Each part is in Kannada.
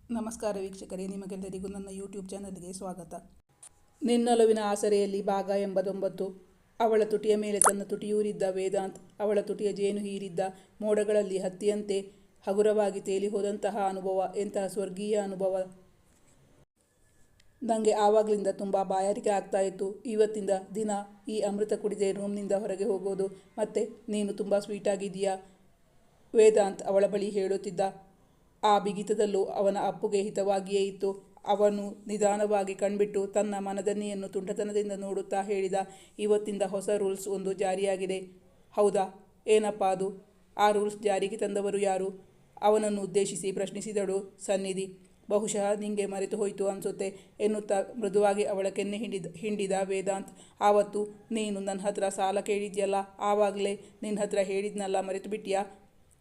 ನಮಸ್ಕಾರ ವೀಕ್ಷಕರೇ, ನಿಮಗೆಲ್ಲರಿಗೂ ನನ್ನ ಯೂಟ್ಯೂಬ್ ಚಾನಲ್ಗೆ ಸ್ವಾಗತ. ನಿನ್ನೊಲವಿನ ಆಸರೆಯಲ್ಲಿ ಭಾಗ 89. ಅವಳ ತುಟಿಯ ಮೇಲೆ ತನ್ನ ತುಟಿಯೂರಿದ್ದ ವೇದಾಂತ್, ಅವಳ ತುಟಿಯ ಜೇನು ಹೀರಿದ್ದ ಮೋಡಗಳಲ್ಲಿ ಹತ್ತಿಯಂತೆ ಹಗುರವಾಗಿ ತೇಲಿ ಹೋದಂತಹ ಅನುಭವ, ಎಂತಹ ಸ್ವರ್ಗೀಯ ಅನುಭವ. ನನಗೆ ಆವಾಗಲಿಂದ ತುಂಬ ಬಾಯಾರಿಕೆ ಆಗ್ತಾ ಇತ್ತು. ಇವತ್ತಿಂದ ದಿನ ಈ ಅಮೃತ ಕುಡಿದೆ ರೂಮ್ನಿಂದ ಹೊರಗೆ ಹೋಗೋದು. ಮತ್ತೆ ನೀನು ತುಂಬ ಸ್ವೀಟಾಗಿದ್ದೀಯಾ, ವೇದಾಂತ್ ಅವಳ ಬಳಿ ಹೇಳುತ್ತಿದ್ದ. ಆ ಬಿಗಿತದಲ್ಲೂ ಅವನ ಅಪ್ಪುಗೆ ಹಿತವಾಗಿಯೇ ಇತ್ತು. ಅವನು ನಿಧಾನವಾಗಿ ಕಣ್ಬಿಟ್ಟು ತನ್ನ ಮನದನ್ನಿಯನ್ನು ತುಂಟತನದಿಂದ ನೋಡುತ್ತಾ ಹೇಳಿದ, ಇವತ್ತಿಂದ ಹೊಸ ರೂಲ್ಸ್ ಒಂದು ಜಾರಿಯಾಗಿದೆ. ಹೌದಾ, ಏನಪ್ಪ ಅದು? ಆ ರೂಲ್ಸ್ ಜಾರಿಗೆ ತಂದವರು ಯಾರು? ಅವನನ್ನು ಉದ್ದೇಶಿಸಿ ಪ್ರಶ್ನಿಸಿದಳು ಸನ್ನಿಧಿ. ಬಹುಶಃ ನಿಂಗೆ ಮರೆತು ಹೋಯಿತು ಅನಿಸುತ್ತೆ ಎನ್ನುತ್ತಾ ಮೃದುವಾಗಿ ಅವಳ ಕೆನ್ನೆ ಹಿಂಡಿದ ವೇದಾಂತ್. ಆವತ್ತು ನೀನು ನನ್ನ ಹತ್ರ ಸಾಲ ಕೇಳಿದ್ಯಲ್ಲ, ಆವಾಗಲೇ ನಿನ್ನ ಹತ್ರ ಹೇಳಿದ್ನಲ್ಲ, ಮರೆತು ಬಿಟ್ಟಿಯಾ?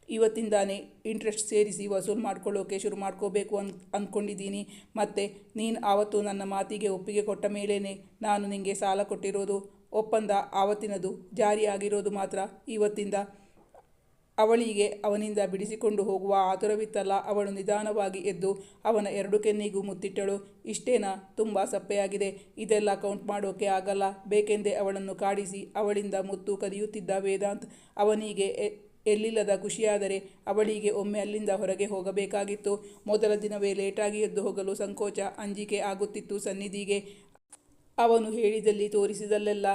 ಇವತ್ತಿಂದಾನೇ ಇಂಟ್ರೆಸ್ಟ್ ಸೇರಿಸಿ ವಸೂಲು ಮಾಡ್ಕೊಳ್ಳೋಕೆ ಶುರು ಮಾಡ್ಕೋಬೇಕು ಅಂದ್ಕೊಂಡಿದ್ದೀನಿ. ಮತ್ತು ನೀನು ಆವತ್ತು ನನ್ನ ಮಾತಿಗೆ ಒಪ್ಪಿಗೆ ಕೊಟ್ಟ ಮೇಲೇ ನಾನು ನಿನಗೆ ಸಾಲ ಕೊಟ್ಟಿರೋದು. ಒಪ್ಪಂದ ಆವತ್ತಿನದು ಜಾರಿ ಆಗಿರೋದು ಮಾತ್ರ ಇವತ್ತಿಂದ. ಅವಳಿಗೆ ಅವನಿಂದ ಬಿಡಿಸಿಕೊಂಡು ಹೋಗುವ ಆತುರವಿತ್ತಲ್ಲ. ಅವಳು ನಿಧಾನವಾಗಿ ಎದ್ದು ಅವನ ಎರಡು ಕೆನ್ನೆಗೂ ಮುತ್ತಿಟ್ಟಳು. ಇಷ್ಟೇನಾ? ತುಂಬ ಸಪ್ಪೆಯಾಗಿದೆ, ಇದೆಲ್ಲ ಕೌಂಟ್ ಮಾಡೋಕೆ ಆಗಲ್ಲ. ಬೇಕೆಂದೇ ಅವಳನ್ನು ಕಾಡಿಸಿ ಅವಳಿಂದ ಮುತ್ತು ಕದಿಯುತ್ತಿದ್ದ ವೇದಾಂತ್. ಅವನಿಗೆ ಎಲ್ಲಿಲ್ಲದ ಖುಷಿಯಾದರೆ ಅವಳಿಗೆ ಒಮ್ಮೆ ಅಲ್ಲಿಂದ ಹೊರಗೆ ಹೋಗಬೇಕಾಗಿತ್ತು. ಮೊದಲ ದಿನವೇ ಲೇಟಾಗಿ ಎದ್ದು ಹೋಗಲು ಸಂಕೋಚ, ಅಂಜಿಕೆ ಆಗುತ್ತಿತ್ತು ಸನ್ನಿಧಿಗೆ. ಅವನು ಹೇಳಿದಲ್ಲಿ ತೋರಿಸಿದಲ್ಲೆಲ್ಲ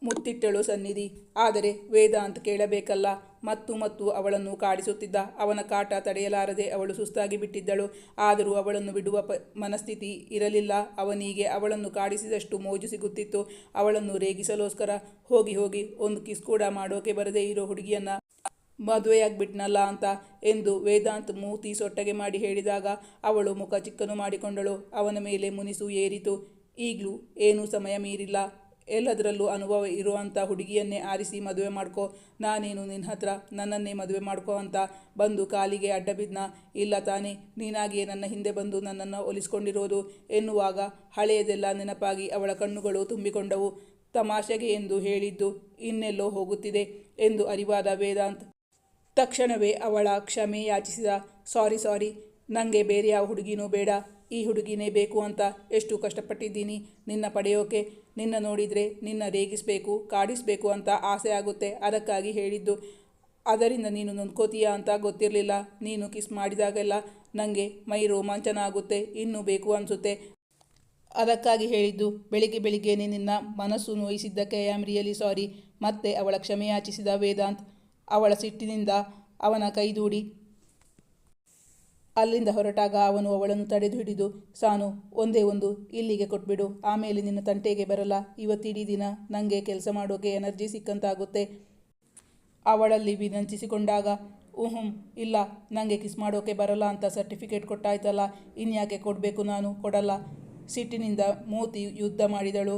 ಮುತ್ತಿಟ್ಟಳು ಸನ್ನಿಧಿ. ಆದರೆ ವೇದಾಂತ್ ಕೇಳಬೇಕಲ್ಲ. ಮತ್ತು ಅವಳನ್ನು ಕಾಡಿಸುತ್ತಿದ್ದ. ಅವನ ಕಾಟ ತಡೆಯಲಾರದೆ ಅವಳು ಸುಸ್ತಾಗಿ ಬಿಟ್ಟಿದ್ದಳು. ಆದರೂ ಅವಳನ್ನು ಬಿಡುವ ಮನಸ್ಥಿತಿ ಇರಲಿಲ್ಲ ಅವನಿಗೆ. ಅವಳನ್ನು ಕಾಡಿಸಿದಷ್ಟು ಮೋಜು ಸಿಗುತ್ತಿತ್ತು. ಅವಳನ್ನು ರೇಗಿಸಲೋಸ್ಕರ ಹೋಗಿ ಒಂದು ಕಿಸ್ ಕೂಡ ಮಾಡೋಕೆ ಬರದೇ ಇರೋ ಹುಡುಗಿಯನ್ನ ಮದುವೆಯಾಗ್ಬಿಟ್ನಲ್ಲ ಅಂತ ಎಂದು ವೇದಾಂತ್ ಮೂತಿ ಸೊಟ್ಟಗೆ ಮಾಡಿ ಹೇಳಿದಾಗ ಅವಳು ಮುಖ ಚಿಕ್ಕನು ಮಾಡಿಕೊಂಡಳು. ಅವನ ಮೇಲೆ ಮುನಿಸು ಏರಿತು. ಈಗಲೂ ಏನೂ ಸಮಯ ಮೀರಿಲ್ಲ. ಎಲ್ಲದರಲ್ಲೂ ಅನುಭವ ಇರುವಂಥ ಹುಡುಗಿಯನ್ನೇ ಆರಿಸಿ ಮದುವೆ ಮಾಡ್ಕೊ. ನಾನೇನು ನಿನ್ನ ಹತ್ರ ನನ್ನನ್ನೇ ಮದುವೆ ಮಾಡ್ಕೊ ಅಂತ ಬಂದು ಕಾಲಿಗೆ ಅಡ್ಡ ಬಿದ್ನ? ಇಲ್ಲ ತಾನೇ? ನೀನಾಗಿಯೇ ನನ್ನ ಹಿಂದೆ ಬಂದು ನನ್ನನ್ನು ಒಲಿಸ್ಕೊಂಡಿರೋದು ಎನ್ನುವಾಗ ಹಳೆಯದೆಲ್ಲ ನೆನಪಾಗಿ ಅವಳ ಕಣ್ಣುಗಳು ತುಂಬಿಕೊಂಡವು. ತಮಾಷೆಗೆ ಎಂದು ಹೇಳಿದ್ದು ಇನ್ನೆಲ್ಲೋ ಹೋಗುತ್ತಿದೆ ಎಂದು ಅರಿವಾದ ವೇದಾಂತ್ ತಕ್ಷಣವೇ ಅವಳ ಕ್ಷಮೆ ಯಾಚಿಸಿದ. ಸಾರಿ, ನನಗೆ ಬೇರೆ ಯಾವ ಹುಡುಗಿನೂ ಬೇಡ, ಈ ಹುಡುಗಿನೇ ಬೇಕು ಅಂತ ಎಷ್ಟು ಕಷ್ಟಪಟ್ಟಿದ್ದೀನಿ ನಿನ್ನ ಪಡೆಯೋಕೆ. ನಿನ್ನ ನೋಡಿದರೆ ನಿನ್ನ ರೇಗಿಸಬೇಕು, ಕಾಡಿಸಬೇಕು ಅಂತ ಆಸೆ ಆಗುತ್ತೆ. ಅದಕ್ಕಾಗಿ ಹೇಳಿದ್ದು. ಅದರಿಂದ ನೀನು ನೊಂದ್ಕೋತೀಯ ಅಂತ ಗೊತ್ತಿರಲಿಲ್ಲ. ನೀನು ಕಿಸ್ ಮಾಡಿದಾಗೆಲ್ಲ ನನಗೆ ಮೈ ರೋಮಾಂಚನ ಆಗುತ್ತೆ, ಇನ್ನೂ ಬೇಕು ಅನಿಸುತ್ತೆ. ಅದಕ್ಕಾಗಿ ಹೇಳಿದ್ದು. ಬೆಳಿಗ್ಗೆನೇ ನಿನ್ನ ಮನಸ್ಸು ನೋಯಿಸಿದ್ದಕ್ಕೆ ಐ ಆಮ್ ರಿಯಲಿ ಸಾರಿ. ಮತ್ತೆ ಅವಳ ಕ್ಷಮೆ ಯಾಚಿಸಿದ ವೇದಾಂತ್. ಅವಳ ಸಿಟ್ಟಿನಿಂದ ಅವನ ಕೈ ದೂಡಿ ಅಲ್ಲಿಂದ ಹೊರಟಾಗ ಅವನು ಅವಳನ್ನು ತಡೆದು ಹಿಡಿದು, ಸಾನು, ಒಂದೇ ಒಂದು ಇಲ್ಲಿಗೆ ಕೊಟ್ಬಿಡು, ಆಮೇಲೆ ನಿನ್ನ ತಂಟೆಗೆ ಬರಲ್ಲ. ಇವತ್ತಿಡೀ ದಿನ ನನಗೆ ಕೆಲಸ ಮಾಡೋಕೆ ಎನರ್ಜಿ ಸಿಕ್ಕಂತಾಗುತ್ತೆ. ಅವಳಲ್ಲಿ ವಿನಂತಿಸಿಕೊಂಡಾಗ, ಇಲ್ಲ, ನನಗೆ ಕಿಸ್ ಮಾಡೋಕೆ ಬರಲ್ಲ ಅಂತ ಸರ್ಟಿಫಿಕೇಟ್ ಕೊಟ್ಟಾಯ್ತಲ್ಲ, ಇನ್ಯಾಕೆ ಕೊಡಬೇಕು? ನಾನು ಕೊಡಲ್ಲ. ಸಿಟ್ಟಿನಿಂದ ಮೂತಿ ಯುದ್ಧ ಮಾಡಿದಳು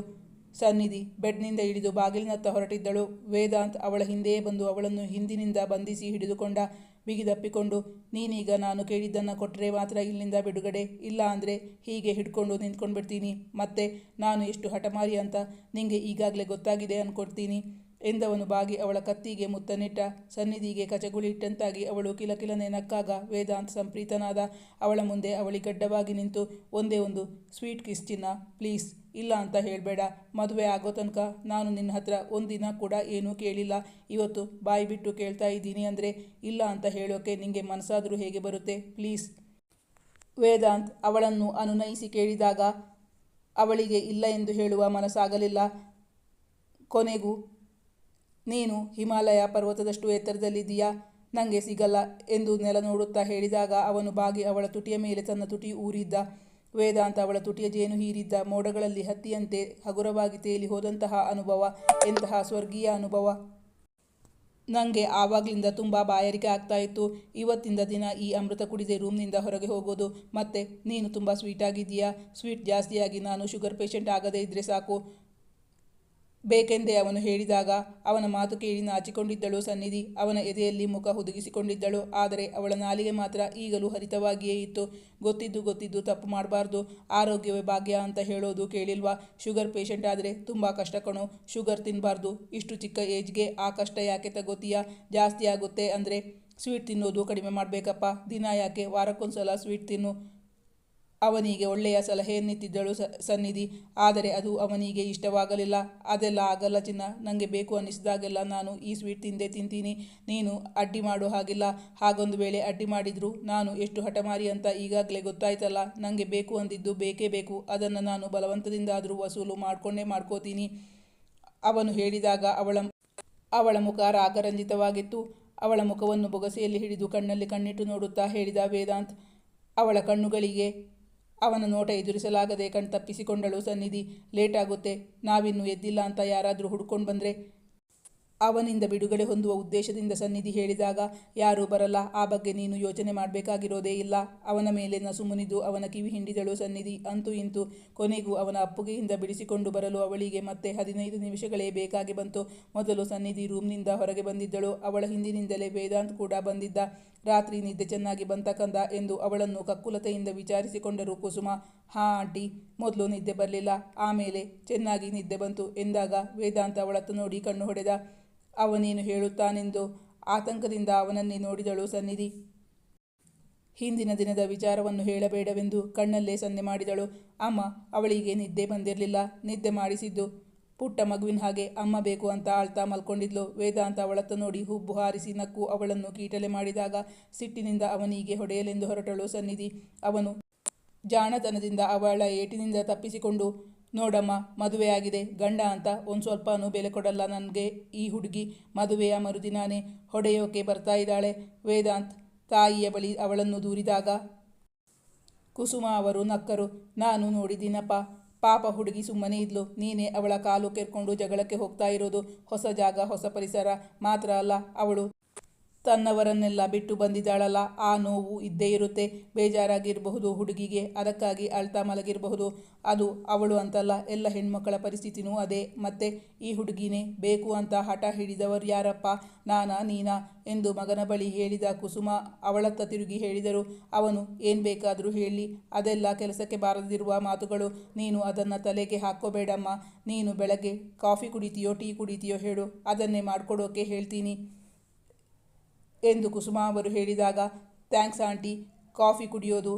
ಸನ್ನಿಧಿ. ಬೆಡ್ನಿಂದ ಇಳಿದು ಬಾಗಿಲಿನತ್ತ ಹೊರಟಿದ್ದಳು. ವೇದಾಂತ್ ಅವಳ ಹಿಂದೆಯೇ ಬಂದು ಅವಳನ್ನು ಹಿಂದಿನಿಂದ ಬಂಧಿಸಿ ಹಿಡಿದುಕೊಂಡ. ಬಿಗಿದಪ್ಪಿಕೊಂಡು, ನೀನೀಗ ನಾನು ಕೇಳಿದ್ದನ್ನು ಕೊಟ್ಟರೆ ಮಾತ್ರ ಇಲ್ಲಿಂದ ಬಿಡುಗಡೆ, ಇಲ್ಲ ಅಂದರೆ ಹೀಗೆ ಹಿಡ್ಕೊಂಡು ನಿಂತ್ಕೊಂಡ್ಬಿಡ್ತೀನಿ. ಮತ್ತೆ ನಾನು ಎಷ್ಟು ಹಠಮಾರಿ ಅಂತ ನಿಂಗೆ ಈಗಾಗಲೇ ಗೊತ್ತಾಗಿದೆ ಅಂದ್ಕೊಡ್ತೀನಿ ಎಂದವನು ಬಾಗಿ ಅವಳ ಕತ್ತಿಗೆ ಮುತ್ತನಿಟ್ಟ. ಸನ್ನಿಧಿಗೆ ಕಚಗುಳಿ ಇಟ್ಟಂತಾಗಿ ಅವಳು ಕಿಲಕಿಲನೆ ನಕ್ಕಾಗ ವೇದಾಂತ್ ಸಂಪ್ರೀತನಾದ. ಅವಳ ಮುಂದೆ ಅವಳಿಗಡ್ಡವಾಗಿ ನಿಂತು, ಒಂದೇ ಒಂದು ಸ್ವೀಟ್ ಕಿಸ್ ಚಿನ್ನ, ಪ್ಲೀಸ್. ಇಲ್ಲ ಅಂತ ಹೇಳಬೇಡ. ಮದುವೆ ಆಗೋ ತನಕ ನಾನು ನಿನ್ನ ಹತ್ರ ಒಂದಿನ ಕೂಡ ಏನೂ ಕೇಳಿಲ್ಲ. ಇವತ್ತು ಬಾಯಿ ಬಿಟ್ಟು ಕೇಳ್ತಾ ಇದ್ದೀನಿ ಅಂದರೆ ಇಲ್ಲ ಅಂತ ಹೇಳೋಕೆ ನಿಂಗೆ ಮನಸ್ಸಾದರೂ ಹೇಗೆ ಬರುತ್ತೆ? ಪ್ಲೀಸ್. ವೇದಾಂತ್ ಅವಳನ್ನು ಅನುನಯಿಸಿ ಕೇಳಿದಾಗ ಅವಳಿಗೆ ಇಲ್ಲ ಎಂದು ಹೇಳುವ ಮನಸ್ಸಾಗಲಿಲ್ಲ. ಕೊನೆಗೂ, ನೀನು ಹಿಮಾಲಯ ಪರ್ವತದಷ್ಟು ಎತ್ತರದಲ್ಲಿದ್ದೀಯಾ, ನನಗೆ ಸಿಗಲ್ಲ ಎಂದು ನೆಲ ನೋಡುತ್ತಾ ಹೇಳಿದಾಗ ಅವನು ಬಾಗಿ ಅವಳ ತುಟಿಯ ಮೇಲೆ ತನ್ನ ತುಟಿ ಊರಿದ್ದ. ವೇದಾಂತ್ ಅವಳ ತುಟಿಯ ಜೇನು ಹೀರಿದ್ದ ಮೋಡಗಳಲ್ಲಿ ಹತ್ತಿಯಂತೆ ಹಗುರವಾಗಿ ತೇಲಿ ಹೋದಂತಹ ಅನುಭವ, ಎಂತಹ ಸ್ವರ್ಗೀಯ ಅನುಭವ. ನನಗೆ ಆವಾಗಲಿಂದ ತುಂಬ ಬಾಯಾರಿಕೆ ಆಗ್ತಾ ಇತ್ತು. ಇವತ್ತಿಂದ ದಿನ ಈ ಅಮೃತ ಕುಡಿದೆ ರೂಮ್ನಿಂದ ಹೊರಗೆ ಹೋಗೋದು. ಮತ್ತು ನೀನು ತುಂಬ ಸ್ವೀಟಾಗಿದ್ದೀಯಾ. ಸ್ವೀಟ್ ಜಾಸ್ತಿಯಾಗಿ ನಾನು ಶುಗರ್ ಪೇಷಂಟ್ ಆಗದೇ ಇದ್ದರೆ ಸಾಕು ಬೇಕೆಂದೇ ಅವನು ಹೇಳಿದಾಗ ಅವನ ಮಾತು ಕೇಳಿ ನಾಚಿಕೊಂಡಿದ್ದಳು ಸನ್ನಿಧಿ. ಅವನ ಎದೆಯಲ್ಲಿ ಮುಖ ಹುದುಗಿಸಿಕೊಂಡಿದ್ದಳು. ಆದರೆ ಅವಳ ನಾಲಿಗೆ ಮಾತ್ರ ಈಗಲೂ ಹರಿತವಾಗಿಯೇ ಇತ್ತು. ಗೊತ್ತಿದ್ದು ತಪ್ಪು ಮಾಡಬಾರ್ದು. ಆರೋಗ್ಯವೇ ಭಾಗ್ಯ ಅಂತ ಹೇಳೋದು ಕೇಳಿಲ್ವಾ? ಶುಗರ್ ಪೇಷಂಟ್ ಆದರೆ ತುಂಬ ಕಷ್ಟ ಕಣೋ. ಶುಗರ್ ತಿನ್ನಬಾರ್ದು. ಇಷ್ಟು ಚಿಕ್ಕ ಏಜ್ಗೆ ಆ ಕಷ್ಟ ಯಾಕೆ ತಗೋತೀಯ? ಜಾಸ್ತಿ ಆಗುತ್ತೆ ಅಂದರೆ ಸ್ವೀಟ್ ತಿನ್ನೋದು ಕಡಿಮೆ ಮಾಡಬೇಕಪ್ಪ. ದಿನ ಯಾಕೆ, ವಾರಕ್ಕೊಂದ್ಸಲ ಸ್ವೀಟ್ ತಿನ್ನು. ಅವನಿಗೆ ಒಳ್ಳೆಯ ಸಲಹೆಯನ್ನಿತ್ತಿದ್ದಳು ಸನ್ನಿಧಿ. ಆದರೆ ಅದು ಅವನಿಗೆ ಇಷ್ಟವಾಗಲಿಲ್ಲ. ಅದೆಲ್ಲ ಆಗಲ್ಲ ಚಿನ್ನ, ನನಗೆ ಬೇಕು ಅನ್ನಿಸಿದಾಗೆಲ್ಲ ನಾನು ಈ ಸ್ವೀಟ್ ತಿಂದೇ ತಿಂತೀನಿ. ನೀನು ಅಡ್ಡಿ ಮಾಡೋ ಹಾಗಿಲ್ಲ. ಹಾಗೊಂದು ವೇಳೆ ಅಡ್ಡಿ ಮಾಡಿದ್ರು ನಾನು ಎಷ್ಟು ಹಠಮಾರಿ ಅಂತ ಈಗಾಗಲೇ ಗೊತ್ತಾಯ್ತಲ್ಲ. ನನಗೆ ಬೇಕು ಅಂದಿದ್ದು ಬೇಕೇ ಬೇಕು. ಅದನ್ನು ನಾನು ಬಲವಂತದಿಂದಾದರೂ ವಸೂಲು ಮಾಡ್ಕೋತೀನಿ. ಅವನು ಹೇಳಿದಾಗ ಅವಳ ಮುಖ ರಾಗರಂಜಿತವಾಗಿತ್ತು. ಅವಳ ಮುಖವನ್ನು ಬೊಗಸೆಯಲ್ಲಿ ಹಿಡಿದು ಕಣ್ಣಲ್ಲಿ ಕಣ್ಣಿಟ್ಟು ನೋಡುತ್ತಾ ಹೇಳಿದ ವೇದಾಂತ್. ಅವಳ ಕಣ್ಣುಗಳಿಗೆ ಅವನ ನೋಟ ಎದುರಿಸಲಾಗದೆ ಕಣ್ತಪ್ಪಿಸಿಕೊಂಡಳು ಸನ್ನಿಧಿ. ಲೇಟಾಗುತ್ತೆ, ನಾವಿನ್ನೂ ಎದ್ದಿಲ್ಲ ಅಂತ ಯಾರಾದರೂ ಹುಡ್ಕೊಂಡು ಬಂದರೆ. ಅವನಿಂದ ಬಿಡುಗಡೆ ಹೊಂದುವ ಉದ್ದೇಶದಿಂದ ಸನ್ನಿಧಿ ಹೇಳಿದಾಗ, ಯಾರೂ ಬರಲ್ಲ, ಆ ಬಗ್ಗೆ ನೀನು ಯೋಚನೆ ಮಾಡಬೇಕಾಗಿರೋದೇ ಇಲ್ಲ. ಅವನ ಮೇಲೆ ನಸುಮುನಿದು ಅವನ ಕಿವಿ ಹಿಂಡಿದಳು ಸನ್ನಿಧಿ. ಅಂತೂ ಇಂತೂ ಕೊನೆಗೂ ಅವನ ಅಪ್ಪುಗೆಯಿಂದ ಬಿಡಿಸಿಕೊಂಡು ಬರಲು ಅವಳಿಗೆ ಮತ್ತೆ 15 ನಿಮಿಷಗಳೇ ಬೇಕಾಗಿ ಬಂತು. ಮೊದಲು ಸನ್ನಿಧಿ ರೂಮ್ನಿಂದ ಹೊರಗೆ ಬಂದಿದ್ದಳು. ಅವಳ ಹಿಂದಿನಿಂದಲೇ ವೇದಾಂತ್ ಕೂಡ ಬಂದಿದ್ದ. ರಾತ್ರಿ ನಿದ್ದೆ ಚೆನ್ನಾಗಿ ಬಂತ ಕಂದ ಎಂದು ಅವಳನ್ನು ಕಕ್ಕುಲತೆಯಿಂದ ವಿಚಾರಿಸಿಕೊಂಡರು ಕುಸುಮ. ಹಾಂ ಆಂಟಿ, ಮೊದಲು ನಿದ್ದೆ ಬರಲಿಲ್ಲ, ಆಮೇಲೆ ಚೆನ್ನಾಗಿ ನಿದ್ದೆ ಬಂತು ಎಂದಾಗ ವೇದಾಂತ್ ಅವಳತ್ತ ನೋಡಿ ಕಣ್ಣು ಹೊಡೆದ. ಅವನೇನು ಹೇಳುತ್ತಾನೆಂದು ಆತಂಕದಿಂದ ಅವನನ್ನೇ ನೋಡಿದಳು ಸನ್ನಿಧಿ. ಹಿಂದಿನ ದಿನದ ವಿಚಾರವನ್ನು ಹೇಳಬೇಡವೆಂದು ಕಣ್ಣಲ್ಲೇ ಸನ್ನೆ ಮಾಡಿದಳು. ಅಮ್ಮ, ಅವಳಿಗೆ ನಿದ್ದೆ ಬಂದಿರಲಿಲ್ಲ. ನಿದ್ದೆ ಮಾಡಿಸಿದ್ದು ಪುಟ್ಟ ಮಗುವಿನ ಹಾಗೆ ಅಮ್ಮ ಬೇಕು ಅಂತ ಅಳ್ತಾ ಮಲ್ಕೊಂಡಿದ್ಲು. ವೇದಾಂತ ಅವಳತ್ತ ನೋಡಿ ಹುಬ್ಬು ಹಾರಿಸಿ ನಕ್ಕು ಅವಳನ್ನು ಕೀಟಲೆ ಮಾಡಿದಾಗ ಸಿಟ್ಟಿನಿಂದ ಅವನಿಗೆ ಹೊಡೆಯಲೆಂದು ಹೊರಟಳು ಸನ್ನಿಧಿ. ಅವನು ಜಾಣತನದಿಂದ ಅವಳ ಏಟಿನಿಂದ ತಪ್ಪಿಸಿಕೊಂಡು, ನೋಡಮ್ಮ, ಮದುವೆಯಾಗಿದೆ. ಗಂಡ ಅಂತ ಒಂದು ಸ್ವಲ್ಪನೂ ಬೆಲೆ ಕೊಡಲ್ಲ ನನಗೆ ಈ ಹುಡುಗಿ. ಮದುವೆಯ ಮರುದಿನಾನೇ ಹೊಡೆಯೋಕೆ ಬರ್ತಾ ಇದ್ದಾಳೆ. ವೇದಾಂತ್ ತಾಯಿಯ ಬಳಿ ಅವಳನ್ನು ದೂರಿದಾಗ ಕುಸುಮ ಅವರು ನಕ್ಕರು. ನಾನು ನೋಡಿದ್ದೀನಪ್ಪ, ಪಾಪ ಹುಡುಗಿ ಸುಮ್ಮನೆ ಇದ್ಲು. ನೀನೇ ಅವಳ ಕಾಲು ಕೆರ್ಕೊಂಡು ಜಗಳಕ್ಕೆ ಹೋಗ್ತಾ ಇರೋದು. ಹೊಸ ಜಾಗ, ಹೊಸ ಪರಿಸರ ಮಾತ್ರ ಅಲ್ಲ, ಅವಳು ತನ್ನವರನ್ನೆಲ್ಲ ಬಿಟ್ಟು ಬಂದಿದ್ದಾಳಲ್ಲ, ಆ ನೋವು ಇದ್ದೇ ಇರುತ್ತೆ. ಬೇಜಾರಾಗಿರಬಹುದು ಹುಡುಗಿಗೆ, ಅದಕ್ಕಾಗಿ ಅಳ್ತಾ ಮಲಗಿರಬಹುದು. ಅದು ಅವಳು ಅಂತಲ್ಲ, ಎಲ್ಲ ಹೆಣ್ಮಕ್ಕಳ ಪರಿಸ್ಥಿತಿನೂ ಅದೇ. ಮತ್ತೆ ಈ ಹುಡುಗಿನೇ ಬೇಕು ಅಂತ ಹಠ ಹಿಡಿದವರು ಯಾರಪ್ಪ, ನಾನಾ ನೀನಾ ಎಂದು ಮಗನ ಬಳಿ ಹೇಳಿದ ಕುಸುಮ ಅವಳತ್ತ ತಿರುಗಿ ಹೇಳಿದರು. ಅವನು ಏನು ಬೇಕಾದರೂ ಹೇಳಲಿ, ಅದೆಲ್ಲ ಕೆಲಸಕ್ಕೆ ಬಾರದಿರುವ ಮಾತುಗಳು. ನೀನು ಅದನ್ನು ತಲೆಗೆ ಹಾಕ್ಕೋಬೇಡಮ್ಮ. ನೀನು ಬೆಳಗ್ಗೆ ಕಾಫಿ ಕುಡಿತೀಯೋ ಟೀ ಕುಡಿತೀಯೋ ಹೇಳು, ಅದನ್ನೇ ಮಾಡಿಕೊಡೋಕೆ ಹೇಳ್ತೀನಿ ಎಂದು ಕುಸುಮ ಅವರು ಹೇಳಿದಾಗ, ಥ್ಯಾಂಕ್ಸ್ ಆಂಟಿ, ಕಾಫಿ ಕುಡಿಯೋದು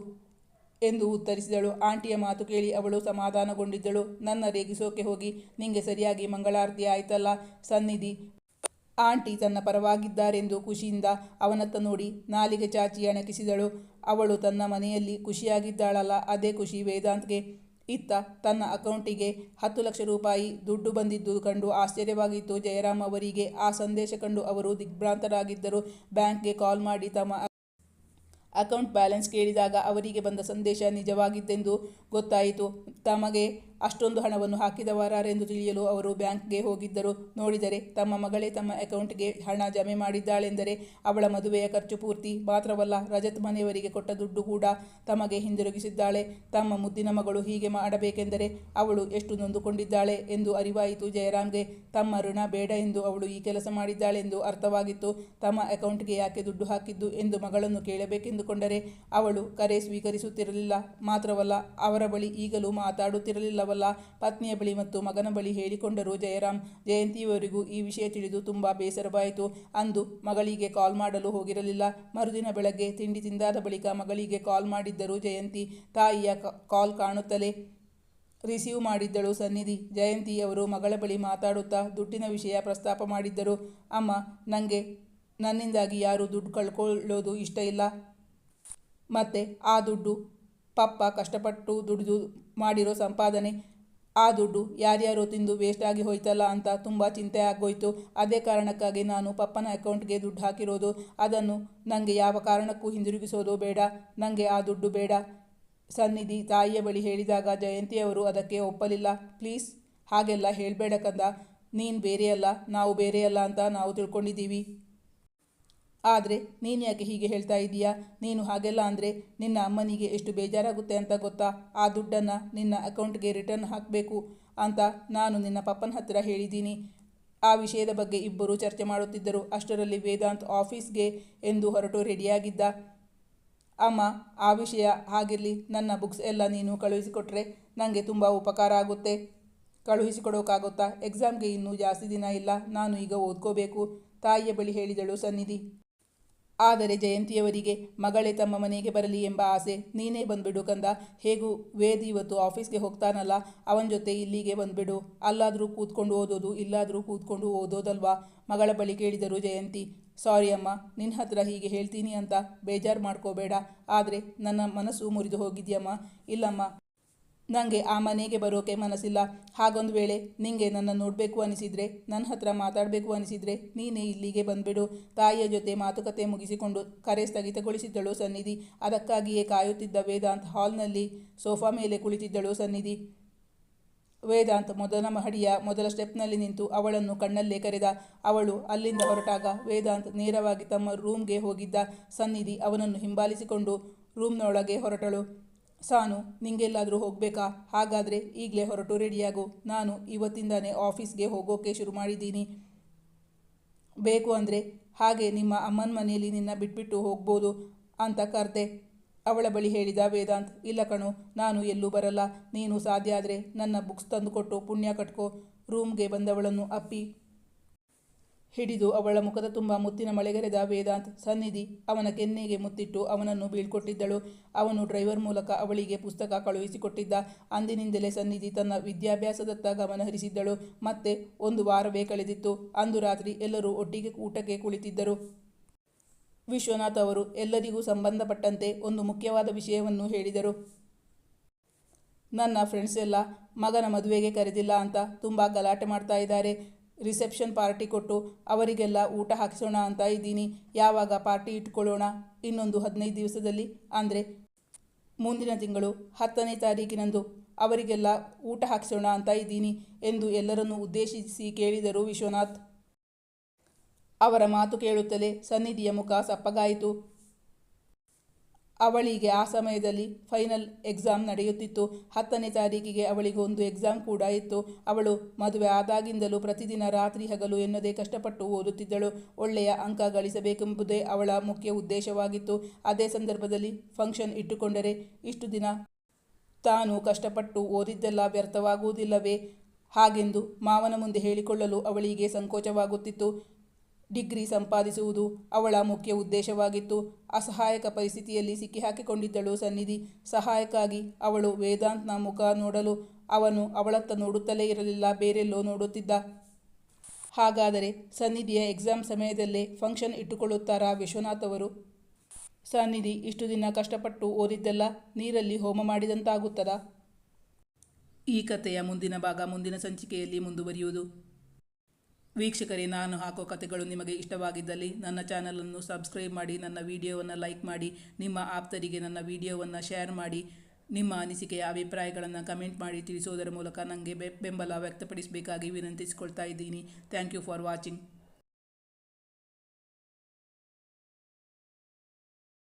ಎಂದು ಉತ್ತರಿಸಿದಳು. ಆಂಟಿಯ ಮಾತು ಕೇಳಿ ಅವಳು ಸಮಾಧಾನಗೊಂಡಿದ್ದಳು. ನನ್ನ ರೇಗಿಸೋಕೆ ಹೋಗಿ ನಿಂಗೆ ಸರಿಯಾಗಿ ಮಂಗಳಾರತಿ ಆಯ್ತಲ್ಲ. ಸನ್ನಿಧಿ ಆಂಟಿ ತನ್ನ ಪರವಾಗಿದ್ದಾರೆಂದು ಖುಷಿಯಿಂದ ಅವನತ್ತ ನೋಡಿ ನಾಲಿಗೆ ಚಾಚಿ ಅಣಕಿಸಿದಳು. ಅವಳು ತನ್ನ ಮನೆಯಲ್ಲಿ ಖುಷಿಯಾಗಿದ್ದಾಳಲ್ಲ, ಅದೇ ಖುಷಿ ವೇದಾಂತ್ಗೆ. ಇತ್ತ ತನ್ನ ಅಕೌಂಟಿಗೆ 10 ಲಕ್ಷ ರೂಪಾಯಿ ದುಡ್ಡು ಬಂದಿದ್ದು ಕಂಡು ಆಶ್ಚರ್ಯವಾಗಿತ್ತು ಜಯರಾಮ್ ಅವರಿಗೆ. ಆ ಸಂದೇಶ ಕಂಡು ಅವರು ದಿಗ್ಭ್ರಾಂತರಾಗಿದ್ದರು. ಬ್ಯಾಂಕ್ಗೆ ಕಾಲ್ ಮಾಡಿ ತಮ್ಮ ಅಕೌಂಟ್ ಬ್ಯಾಲೆನ್ಸ್ ಕೇಳಿದಾಗ ಅವರಿಗೆ ಬಂದ ಸಂದೇಶ ನಿಜವಾಗಿತ್ತೆಂದು ಗೊತ್ತಾಯಿತು. ತಮಗೆ ಅಷ್ಟೊಂದು ಹಣವನ್ನು ಹಾಕಿದವರಾರೆಂದು ತಿಳಿಯಲು ಅವರು ಬ್ಯಾಂಕ್ಗೆ ಹೋಗಿದ್ದರು. ನೋಡಿದರೆ ತಮ್ಮ ಮಗಳೇ ತಮ್ಮ ಅಕೌಂಟ್ಗೆ ಹಣ ಜಮೆ ಮಾಡಿದ್ದಾಳೆಂದರೆ ಅವಳ ಮದುವೆಯ ಖರ್ಚು ಪೂರ್ತಿ ಮಾತ್ರವಲ್ಲ, ರಜತ್ ಮನೆಯವರಿಗೆ ಕೊಟ್ಟ ದುಡ್ಡು ಕೂಡ ತಮಗೆ ಹಿಂದಿರುಗಿಸಿದ್ದಾಳೆ. ತಮ್ಮ ಮುದ್ದಿನ ಮಗಳು ಹೀಗೆ ಮಾಡಬೇಕೆಂದರೆ ಅವಳು ಎಷ್ಟು ನೊಂದುಕೊಂಡಿದ್ದಾಳೆ ಎಂದು ಅರಿವಾಯಿತು ಜಯರಾಮ್ಗೆ. ತಮ್ಮ ಋಣ ಬೇಡ ಎಂದು ಅವಳು ಈ ಕೆಲಸ ಮಾಡಿದ್ದಾಳೆಂದು ಅರ್ಥವಾಗಿತ್ತು. ತಮ್ಮ ಅಕೌಂಟ್ಗೆ ಯಾಕೆ ದುಡ್ಡು ಹಾಕಿದ್ದು ಎಂದು ಮಗಳನ್ನು ಕೇಳಬೇಕೆಂದುಕೊಂಡರೆ ಅವಳು ಕರೆ ಸ್ವೀಕರಿಸುತ್ತಿರಲಿಲ್ಲ. ಮಾತ್ರವಲ್ಲ, ಅವರ ಬಳಿ ಈಗಲೂ ಮಾತಾಡುತ್ತಿರಲಿಲ್ಲವಲ್ಲ. ಪತ್ನಿಯ ಬಳಿ ಮತ್ತು ಮಗನ ಬಳಿ ಹೇಳಿಕೊಂಡರು ಜಯರಾಮ್. ಜಯಂತಿಯವರಿಗೂ ಈ ವಿಷಯ ತಿಳಿದು ತುಂಬ ಬೇಸರವಾಯಿತು. ಅಂದು ಮಗಳಿಗೆ ಕಾಲ್ ಮಾಡಲು ಹೋಗಿರಲಿಲ್ಲ. ಮರುದಿನ ಬೆಳಗ್ಗೆ ತಿಂಡಿ ತಿಂದಾದ ಬಳಿಕ ಮಗಳಿಗೆ ಕಾಲ್ ಮಾಡಿದ್ದರು ಜಯಂತಿ. ತಾಯಿಯ ಕಾಲ್ ಕಾಣುತ್ತಲೇ ರಿಸೀವ್ ಮಾಡಿದ್ದಳು ಸನ್ನಿಧಿ. ಜಯಂತಿ ಅವರು ಮಗಳ ಬಳಿ ಮಾತಾಡುತ್ತಾ ದುಡ್ಡಿನ ವಿಷಯ ಪ್ರಸ್ತಾಪ ಮಾಡಿದ್ದರು. ಅಮ್ಮ, ನನಗೆ ನನ್ನಿಂದಾಗಿ ಯಾರೂ ದುಡ್ಡು ಕಳ್ಕೊಳ್ಳೋದು ಇಷ್ಟ ಇಲ್ಲ. ಮತ್ತು ಆ ದುಡ್ಡು ಪಪ್ಪ ಕಷ್ಟಪಟ್ಟು ದುಡಿದು ಮಾಡಿರೋ ಸಂಪಾದನೆ. ಆ ದುಡ್ಡು ಯಾರ್ಯಾರೋ ತಿಂದು ವೇಸ್ಟ್ ಆಗಿ ಹೋಯ್ತಲ್ಲ ಅಂತ ತುಂಬ ಚಿಂತೆ ಆಗೋಯ್ತು. ಅದೇ ಕಾರಣಕ್ಕಾಗಿ ನಾನು ಪಪ್ಪನ ಅಕೌಂಟ್ಗೆ ದುಡ್ಡು ಹಾಕಿರೋದು. ಅದನ್ನು ನನಗೆ ಯಾವ ಕಾರಣಕ್ಕೂ ಹಿಂದಿರುಗಿಸೋದು ಬೇಡ. ನನಗೆ ಆ ದುಡ್ಡು ಬೇಡ. ಸನ್ನಿಧಿ ತಾಯಿಯ ಬಳಿ ಹೇಳಿದಾಗ ಜಯಂತಿಯವರು ಅದಕ್ಕೆ ಒಪ್ಪಲಿಲ್ಲ. ಪ್ಲೀಸ್, ಹಾಗೆಲ್ಲ ಹೇಳಬೇಡ ಕಂದ. ನೀನು ಬೇರೆಯಲ್ಲ, ನಾವು ಬೇರೆಯಲ್ಲ ಅಂತ ನಾವು ತಿಳ್ಕೊಂಡಿದ್ದೀವಿ. ಆದರೆ ನೀನು ಯಾಕೆ ಹೀಗೆ ಹೇಳ್ತಾ ಇದ್ದೀಯಾ? ನೀನು ಹಾಗೆಲ್ಲ ಅಂದರೆ ನಿನ್ನ ಅಮ್ಮನಿಗೆ ಎಷ್ಟು ಬೇಜಾರಾಗುತ್ತೆ ಅಂತ ಗೊತ್ತಾ? ಆ ದುಡ್ಡನ್ನು ನಿನ್ನ ಅಕೌಂಟ್ಗೆ ರಿಟರ್ನ್ ಹಾಕಬೇಕು ಅಂತ ನಾನು ನಿನ್ನ ಪಪ್ಪನ ಹತ್ತಿರ ಹೇಳಿದ್ದೀನಿ. ಆ ವಿಷಯದ ಬಗ್ಗೆ ಇಬ್ಬರು ಚರ್ಚೆ ಮಾಡುತ್ತಿದ್ದರು. ಅಷ್ಟರಲ್ಲಿ ವೇದಾಂತ್ ಆಫೀಸ್ಗೆ ಎಂದು ಹೊರಟು ರೆಡಿಯಾಗಿದ್ದ. ಅಮ್ಮ, ಆ ವಿಷಯ ಹಾಗಿರಲಿ, ನನ್ನ ಬುಕ್ಸ್ ಎಲ್ಲ ನೀನು ಕಳುಹಿಸಿಕೊಟ್ರೆ ನನಗೆ ತುಂಬ ಉಪಕಾರ ಆಗುತ್ತೆ. ಕಳುಹಿಸಿಕೊಡೋಕ್ಕಾಗುತ್ತಾ? ಎಕ್ಸಾಮ್ಗೆ ಇನ್ನೂ ಜಾಸ್ತಿ ದಿನ ಇಲ್ಲ, ನಾನು ಈಗ ಓದ್ಕೋಬೇಕು ತಾಯಿಯ ಬಳಿ ಹೇಳಿದಳು ಸನ್ನಿಧಿ. ಆದರೆ ಜಯಂತಿಯವರಿಗೆ ಮಗಳೇ ತಮ್ಮ ಮನೆಗೆ ಬರಲಿ ಎಂಬ ಆಸೆ. ನೀನೇ ಬಂದ್ಬಿಡು ಕಂದ, ಹೇಗೂ ವೇದ್ ಇವತ್ತು ಆಫೀಸ್ಗೆ ಹೋಗ್ತಾನಲ್ಲ, ಅವನ ಜೊತೆ ಇಲ್ಲಿಗೆ ಬಂದ್ಬಿಡು. ಅಲ್ಲಾದರೂ ಕೂತ್ಕೊಂಡು ಓದೋದು, ಇಲ್ಲಾದರೂ ಕೂತ್ಕೊಂಡು ಓದೋದಲ್ವಾ? ಮಗಳ ಬಳಿ ಕೇಳಿದರು ಜಯಂತಿ. ಸಾರಿ ಅಮ್ಮ, ನಿನ್ನ ಹತ್ರ ಹೀಗೆ ಹೇಳ್ತೀನಿ ಅಂತ ಬೇಜಾರು ಮಾಡ್ಕೋಬೇಡ, ಆದರೆ ನನ್ನ ಮನಸ್ಸು ಮುರಿದು ಹೋಗಿದ್ಯಮ್ಮ. ಇಲ್ಲಮ್ಮ, ನನಗೆ ಆ ಮನೆಗೆ ಬರೋಕೆ ಮನಸ್ಸಿಲ್ಲ. ಹಾಗೊಂದು ವೇಳೆ ನಿಂಗೆ ನನ್ನ ನೋಡಬೇಕು ಅನಿಸಿದರೆ, ನನ್ನ ಹತ್ರ ಮಾತಾಡಬೇಕು ಅನಿಸಿದರೆ ನೀನೇ ಇಲ್ಲಿಗೆ ಬಂದ್ಬಿಡು. ತಾಯಿಯ ಜೊತೆ ಮಾತುಕತೆ ಮುಗಿಸಿಕೊಂಡು ಕರೆ ಸ್ಥಗಿತಗೊಳಿಸಿದ್ದಳು ಸನ್ನಿಧಿ. ಅದಕ್ಕಾಗಿಯೇ ಕಾಯುತ್ತಿದ್ದ ವೇದಾಂತ್ ಹಾಲ್ನಲ್ಲಿ ಸೋಫಾ ಮೇಲೆ ಕುಳಿತಿದ್ದಳು ಸನ್ನಿಧಿ. ವೇದಾಂತ್ ಮೊದಲ ಮಹಡಿಯ ಮೊದಲ ಸ್ಟೆಪ್ನಲ್ಲಿ ನಿಂತು ಅವಳನ್ನು ಕಣ್ಣಲ್ಲೇ ಕರೆದ. ಅವಳು ಅಲ್ಲಿಂದ ಹೊರಟಾಗ ವೇದಾಂತ್ ನೇರವಾಗಿ ತಮ್ಮ ರೂಮ್ಗೆ ಹೋಗಿದ್ದ. ಸನ್ನಿಧಿ ಅವನನ್ನು ಹಿಂಬಾಲಿಸಿಕೊಂಡು ರೂಮ್ನೊಳಗೆ ಹೊರಟಳು. ಸಾನು, ನಿಂಗೆಲ್ಲಾದರೂ ಹೋಗಬೇಕಾ? ಹಾಗಾದರೆ ಈಗಲೇ ಹೊರಟು ರೆಡಿಯಾಗು. ನಾನು ಇವತ್ತಿಂದಾನೇ ಆಫೀಸ್ಗೆ ಹೋಗೋಕೆ ಶುರು ಮಾಡಿದ್ದೀನಿ. ಬೇಕು ಅಂದರೆ ಹಾಗೆ ನಿಮ್ಮ ಅಮ್ಮನ ಮನೆಯಲ್ಲಿ ನಿನ್ನ ಬಿಟ್ಬಿಟ್ಟು ಹೋಗ್ಬೋದು ಅಂತ ಕರೆದೆ ಅವಳ ಬಳಿ ಹೇಳಿದ ವೇದಾಂತ್. ಇಲ್ಲ ಕಣೋ, ನಾನು ಎಲ್ಲೂ ಬರಲ್ಲ. ನೀನು ಸಾಧ್ಯ ಆದರೆ ನನ್ನ ಬುಕ್ಸ್ ತಂದುಕೊಟ್ಟು ಪುಣ್ಯ ಕಟ್ಕೋ. ರೂಮ್ಗೆ ಬಂದವಳನ್ನು ಅಪ್ಪಿ ಹಿಡಿದು ಅವಳ ಮುಖದ ತುಂಬ ಮುತ್ತಿನ ಮಳೆಗರೆದ ವೇದಾಂತ್. ಸನ್ನಿಧಿ ಅವನ ಕೆನ್ನೆಗೆ ಮುತ್ತಿಟ್ಟು ಅವನನ್ನು ಬೀಳ್ಕೊಟ್ಟಿದ್ದಳು. ಅವನು ಡ್ರೈವರ್ ಮೂಲಕ ಅವಳಿಗೆ ಪುಸ್ತಕ ಕಳುಹಿಸಿಕೊಟ್ಟಿದ್ದ. ಅಂದಿನಿಂದಲೇ ಸನ್ನಿಧಿ ತನ್ನ ವಿದ್ಯಾಭ್ಯಾಸದತ್ತ ಗಮನ ಹರಿಸಿದ್ದಳು. ಮತ್ತೆ ಒಂದು ವಾರವೇ ಕಳೆದಿತ್ತು. ಅಂದು ರಾತ್ರಿ ಎಲ್ಲರೂ ಒಟ್ಟಿಗೆ ಊಟಕ್ಕೆ ಕುಳಿತಿದ್ದರು. ವಿಶ್ವನಾಥ್ ಅವರು ಎಲ್ಲರಿಗೂ ಸಂಬಂಧಪಟ್ಟಂತೆ ಒಂದು ಮುಖ್ಯವಾದ ವಿಷಯವನ್ನು ಹೇಳಿದರು. ನನ್ನ ಫ್ರೆಂಡ್ಸ್ ಎಲ್ಲ ಮಗನ ಮದುವೆಗೆ ಕರೆದಿಲ್ಲ ಅಂತ ತುಂಬ ಗಲಾಟೆ ಮಾಡ್ತಾ ಇದ್ದಾರೆ. ರಿಸೆಪ್ಷನ್ ಪಾರ್ಟಿ ಕೊಟ್ಟು ಅವರಿಗೆಲ್ಲ ಊಟ ಹಾಕಿಸೋಣ ಅಂತ ಇದ್ದೀನಿ. ಯಾವಾಗ ಪಾರ್ಟಿ ಇಟ್ಕೊಳ್ಳೋಣ? ಇನ್ನೊಂದು 15 ದಿವಸದಲ್ಲಿ, ಅಂದರೆ ಮುಂದಿನ ತಿಂಗಳು 10ನೇ ತಾರೀಕಿನಂದು ಅವರಿಗೆಲ್ಲ ಊಟ ಹಾಕಿಸೋಣ ಅಂತ ಇದ್ದೀನಿ ಎಂದು ಎಲ್ಲರನ್ನೂ ಉದ್ದೇಶಿಸಿ ಕೇಳಿದರು ವಿಶ್ವನಾಥ್. ಅವರ ಮಾತು ಕೇಳುತ್ತಲೇ ಸನ್ನಿಧಿಯ ಮುಖ ಸಪ್ಪಗಾಯಿತು. ಅವಳಿಗೆ ಆ ಸಮಯದಲ್ಲಿ ಫೈನಲ್ ಎಕ್ಸಾಮ್ ನಡೆಯುತ್ತಿತ್ತು. 10ನೇ ತಾರೀಕಿಗೆ ಅವಳಿಗೆ ಒಂದು ಎಕ್ಸಾಮ್ ಕೂಡ ಇತ್ತು. ಅವಳು ಮದುವೆ ಆದಾಗಿಂದಲೂ ಪ್ರತಿದಿನ ರಾತ್ರಿ ಹಗಲು ಎನ್ನದೇ ಕಷ್ಟಪಟ್ಟು ಓದುತ್ತಿದ್ದಳು. ಒಳ್ಳೆಯ ಅಂಕ ಗಳಿಸಬೇಕೆಂಬುದೇ ಅವಳ ಮುಖ್ಯ ಉದ್ದೇಶವಾಗಿತ್ತು. ಅದೇ ಸಂದರ್ಭದಲ್ಲಿ ಫಂಕ್ಷನ್ ಇಟ್ಟುಕೊಂಡರೆ ಇಷ್ಟು ದಿನ ತಾನು ಕಷ್ಟಪಟ್ಟು ಓದಿದ್ದೆಲ್ಲ ವ್ಯರ್ಥವಾಗುವುದಿಲ್ಲವೇ ಹಾಗೆಂದು ಮಾವನ ಮುಂದೆ ಹೇಳಿಕೊಳ್ಳಲು ಅವಳಿಗೆ ಸಂಕೋಚವಾಗುತ್ತಿತ್ತು. ಡಿಗ್ರಿ ಸಂಪಾದಿಸುವುದು ಅವಳ ಮುಖ್ಯ ಉದ್ದೇಶವಾಗಿತ್ತು. ಅಸಹಾಯಕ ಪರಿಸ್ಥಿತಿಯಲ್ಲಿ ಸಿಕ್ಕಿಹಾಕಿಕೊಂಡಿದ್ದಳು ಸನ್ನಿಧಿ. ಸಹಾಯಕ್ಕಾಗಿ ಅವಳು ವೇದಾಂತ್ನ ಮುಖ ನೋಡಲು ಅವನು ಅವಳತ್ತ ನೋಡುತ್ತಲೇ ಇರಲಿಲ್ಲ, ಬೇರೆಲ್ಲೋ ನೋಡುತ್ತಿದ್ದ. ಹಾಗಾದರೆ ಸನ್ನಿಧಿಯ ಎಕ್ಸಾಮ್ ಸಮಯದಲ್ಲೇ ಫಂಕ್ಷನ್ ಇಟ್ಟುಕೊಳ್ಳುತ್ತಾರಾ ವಿಶ್ವನಾಥ್ ಅವರು? ಸನ್ನಿಧಿ ಇಷ್ಟು ದಿನ ಕಷ್ಟಪಟ್ಟು ಓದಿದ್ದೆಲ್ಲ ನೀರಲ್ಲಿ ಹೋಮ ಮಾಡಿದಂತಾಗುತ್ತದಾ? ಈ ಕಥೆಯ ಮುಂದಿನ ಭಾಗ ಮುಂದಿನ ಸಂಚಿಕೆಯಲ್ಲಿ ಮುಂದುವರಿಯುವುದು. ವೀಕ್ಷಕರೇ, ನಾನು ಹಾಕೋ ಕಥೆಗಳು ನಿಮಗೆ ಇಷ್ಟವಾಗಿದ್ದಲ್ಲಿ ನನ್ನ ಚಾನಲನ್ನು ಸಬ್ಸ್ಕ್ರೈಬ್ ಮಾಡಿ, ನನ್ನ ವಿಡಿಯೋವನ್ನು ಲೈಕ್ ಮಾಡಿ, ನಿಮ್ಮ ಆಪ್ತರಿಗೆ ನನ್ನ ವಿಡಿಯೋವನ್ನು ಶೇರ್ ಮಾಡಿ, ನಿಮ್ಮ ಅನಿಸಿಕೆಯ ಅಭಿಪ್ರಾಯಗಳನ್ನು ಕಮೆಂಟ್ ಮಾಡಿ ತಿಳಿಸೋದರ ಮೂಲಕ ನನಗೆ ಬೆಂಬಲ ವ್ಯಕ್ತಪಡಿಸಬೇಕಾಗಿ ವಿನಂತಿಸಿಕೊಳ್ತಾ ಇದ್ದೀನಿ. Thank you for watching.